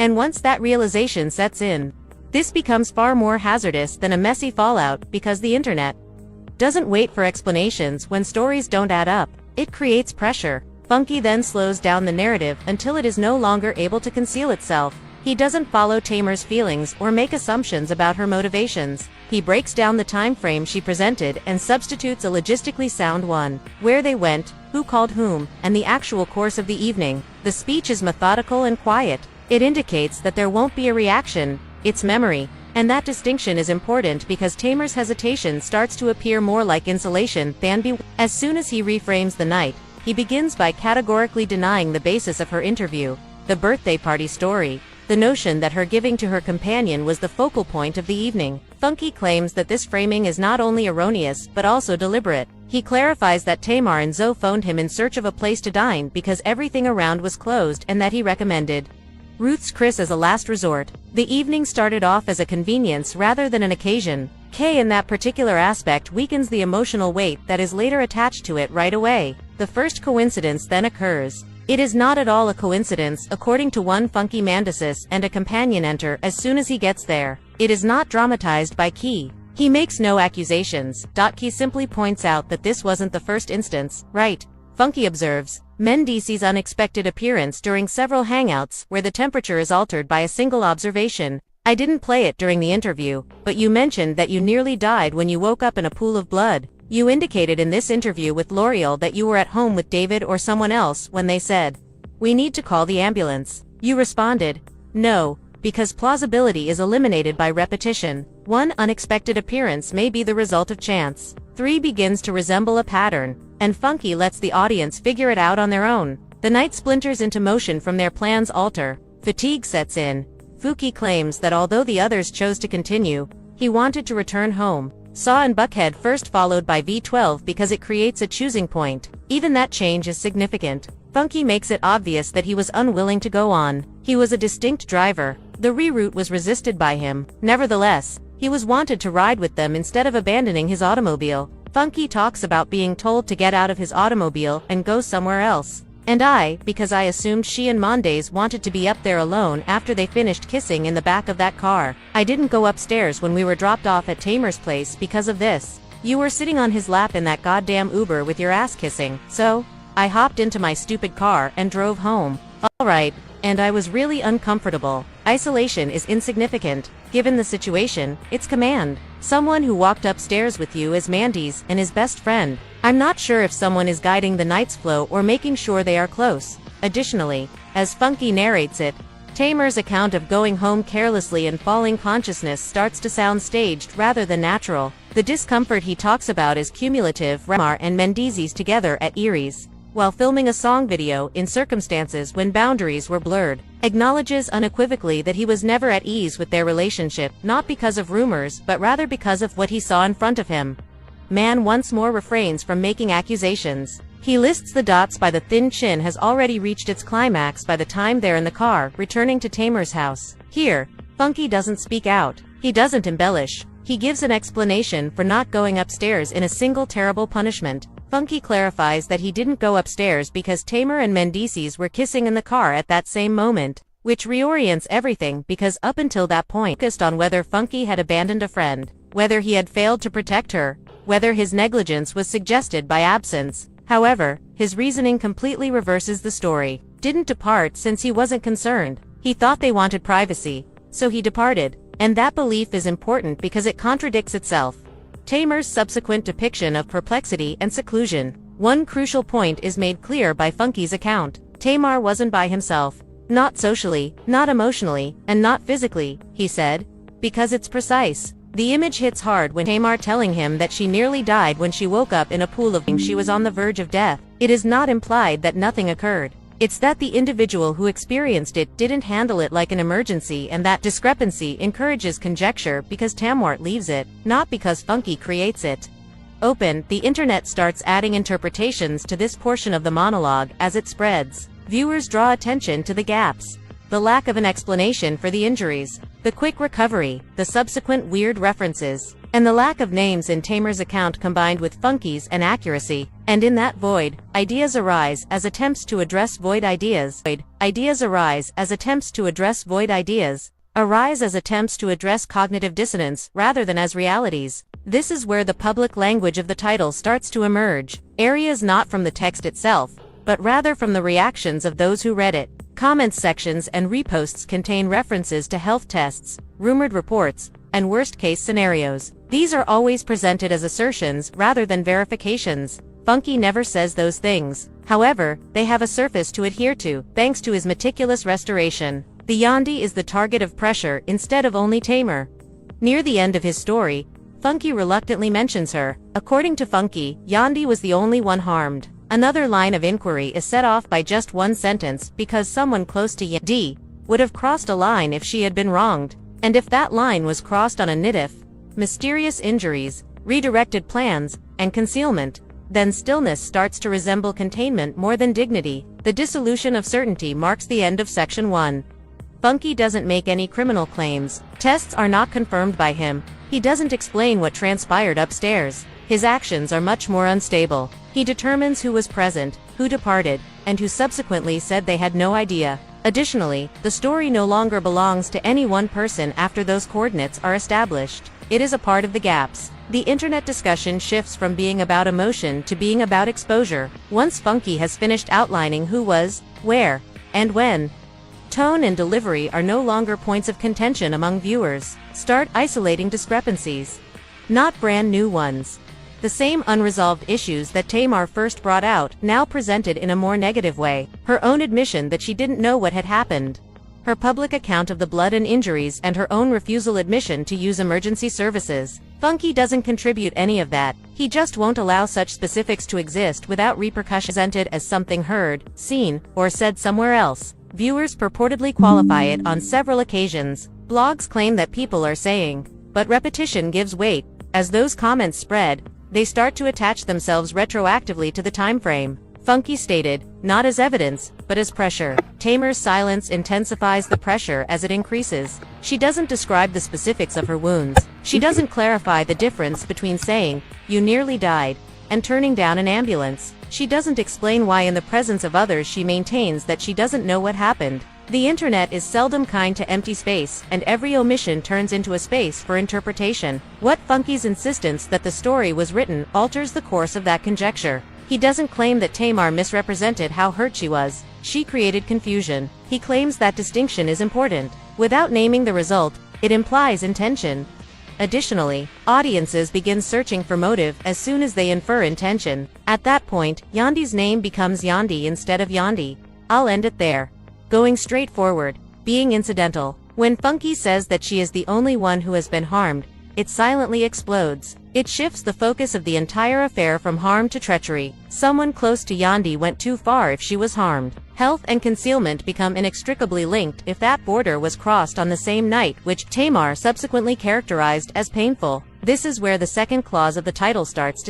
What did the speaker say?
And once that realization sets in, this becomes far more hazardous than a messy fallout because the internet doesn't wait for explanations when stories don't add up. It creates pressure. Funky then slows down the narrative until it is no longer able to conceal itself. He doesn't follow Tamar's feelings or make assumptions about her motivations. He breaks down the time frame she presented and substitutes a logistically sound one. Where they went, who called whom, and the actual course of the evening. The speech is methodical and quiet. It indicates that there won't be a reaction, it's memory. And that distinction is important because Tamar's hesitation starts to appear more like insulation than As soon as he reframes the night, he begins by categorically denying the basis of her interview, the birthday party story, the notion that her giving to her companion was the focal point of the evening. Funky claims that this framing is not only erroneous but also deliberate. He clarifies that Tamar and Zoe phoned him in search of a place to dine because everything around was closed and that he recommended Ruth's Chris as a last resort. The evening started off as a convenience rather than an occasion. Kay in that particular aspect weakens the emotional weight that is later attached to it right away. The first coincidence then occurs. It is not at all a coincidence, according to one Funky Mendeecees, and a companion enter as soon as he gets there. It is not dramatized by Key. He makes no accusations. Key simply points out that this wasn't the first instance, right? Funky observes Mendeecees' unexpected appearance during several hangouts where the temperature is altered by a single observation. I didn't play it during the interview, but you mentioned that you nearly died when you woke up in a pool of blood. You indicated in this interview with L'Oreal that you were at home with David or someone else when they said, "We need to call the ambulance." You responded, "No, because plausibility is eliminated by repetition. One unexpected appearance may be the result of chance. 3 begins to resemble a pattern, and Funky lets the audience figure it out on their own. The night splinters into motion from their plans alter. Fatigue sets in. Funky claims that although the others chose to continue, he wanted to return home. Saw and Buckhead first followed by V12 because it creates a choosing point. Even that change is significant. Funky makes it obvious that he was unwilling to go on. He was a distinct driver. The reroute was resisted by him. Nevertheless, he was wanted to ride with them instead of abandoning his automobile. Funky talks about being told to get out of his automobile and go somewhere else. And because I assumed she and Mendeecees wanted to be up there alone after they finished kissing in the back of that car. I didn't go upstairs when we were dropped off at Tamar's place because of this. You were sitting on his lap in that goddamn Uber with your ass kissing, so I hopped into my stupid car and drove home. Alright, and I was really uncomfortable. Isolation is insignificant. Given the situation, it's command. Someone who walked upstairs with you is Mendeecees and his best friend. I'm not sure if someone is guiding the night's flow or making sure they are close. Additionally, as Funky narrates it, Tamar's account of going home carelessly and falling consciousness starts to sound staged rather than natural. The discomfort he talks about is cumulative. Tamar and Mendeecees together at Erie's, while filming a song video in circumstances when boundaries were blurred, acknowledges unequivocally that he was never at ease with their relationship, not because of rumors but rather because of what he saw in front of him. Man once more refrains from making accusations. He lists the dots by the thin chin has already reached its climax by the time they're in the car, returning to Tamar's house. Here, Funky doesn't speak out. He doesn't embellish. He gives an explanation for not going upstairs in a single terrible punishment. Funky clarifies that he didn't go upstairs because Tamar and Mendeecees were kissing in the car at that same moment, which reorients everything because up until that point focused on whether Funky had abandoned a friend, whether he had failed to protect her, whether his negligence was suggested by absence. However, his reasoning completely reverses the story. Didn't depart since he wasn't concerned. He thought they wanted privacy, so he departed. And that belief is important because it contradicts itself. Tamar's subsequent depiction of perplexity and seclusion. One crucial point is made clear by Funky's account. Tamar wasn't by himself. Not socially, not emotionally, and not physically, he said. Because it's precise. The image hits hard when Tamar telling him that she nearly died when she woke up in a pool of she was on the verge of death. It is not implied that nothing occurred. It's that the individual who experienced it didn't handle it like an emergency, and that discrepancy encourages conjecture because Tamar leaves it, not because Funky creates it. The internet starts adding interpretations to this portion of the monologue as it spreads. Viewers draw attention to the gaps. The lack of an explanation for the injuries, the quick recovery, the subsequent weird references. And the lack of names in Tamar's account combined with Funky's inaccuracy, and in that void, ideas arise as attempts to address void ideas. Arise as attempts to address cognitive dissonance rather than as realities. This is where the public language of the title starts to emerge, areas not from the text itself, but rather from the reactions of those who read it. Comments sections and reposts contain references to health tests, rumored reports, and worst-case scenarios. These are always presented as assertions rather than verifications. Funky never says those things. However, they have a surface to adhere to, thanks to his meticulous restoration. The Yandi is the target of pressure instead of only Tamar. Near the end of his story, Funky reluctantly mentions her. According to Funky, Yandi was the only one harmed. Another line of inquiry is set off by just one sentence because someone close to Yandi would have crossed a line if she had been wronged. And if that line was crossed on a nitif, mysterious injuries, redirected plans, and concealment, then stillness starts to resemble containment more than dignity. The dissolution of certainty marks the end of Section 1. Funky doesn't make any criminal claims. Tests are not confirmed by him. He doesn't explain what transpired upstairs. His actions are much more unstable. He determines who was present, who departed, and who subsequently said they had no idea. Additionally, the story no longer belongs to any one person after those coordinates are established. It is a part of the gaps. The internet discussion shifts from being about emotion to being about exposure. Once Funky has finished outlining who was, where, and when, tone and delivery are no longer points of contention among viewers. Start isolating discrepancies, not brand new ones. The same unresolved issues that Tamar first brought out, now presented in a more negative way. Her own admission that she didn't know what had happened, her public account of the blood and injuries, and her own refusal admission to use emergency services. Funky doesn't contribute any of that. He just won't allow such specifics to exist without repercussions presented as something heard, seen, or said somewhere else. Viewers purportedly qualify it on several occasions. Blogs claim that people are saying, but repetition gives weight. As those comments spread, they start to attach themselves retroactively to the time frame. Funky stated, not as evidence, but as pressure. Tamar's silence intensifies the pressure as it increases. She doesn't describe the specifics of her wounds. She doesn't clarify the difference between saying, "You nearly died," and turning down an ambulance. She doesn't explain why in the presence of others she maintains that she doesn't know what happened. The internet is seldom kind to empty space, and every omission turns into a space for interpretation. What Funky's insistence that the story was written alters the course of that conjecture. He doesn't claim that Tamar misrepresented how hurt she was. She created confusion. He claims that distinction is important. Without naming the result, it implies intention. Additionally, audiences begin searching for motive as soon as they infer intention. At that point, Yandi's name becomes Yandi instead of Yandi. I'll end it there. Going straight forward, being incidental. When Funky says that she is the only one who has been harmed, it silently explodes. It shifts the focus of the entire affair from harm to treachery. Someone close to Yandi went too far if she was harmed. Health and concealment become inextricably linked if that border was crossed on the same night, which Tamar subsequently characterized as painful. This is where the second clause of the title starts to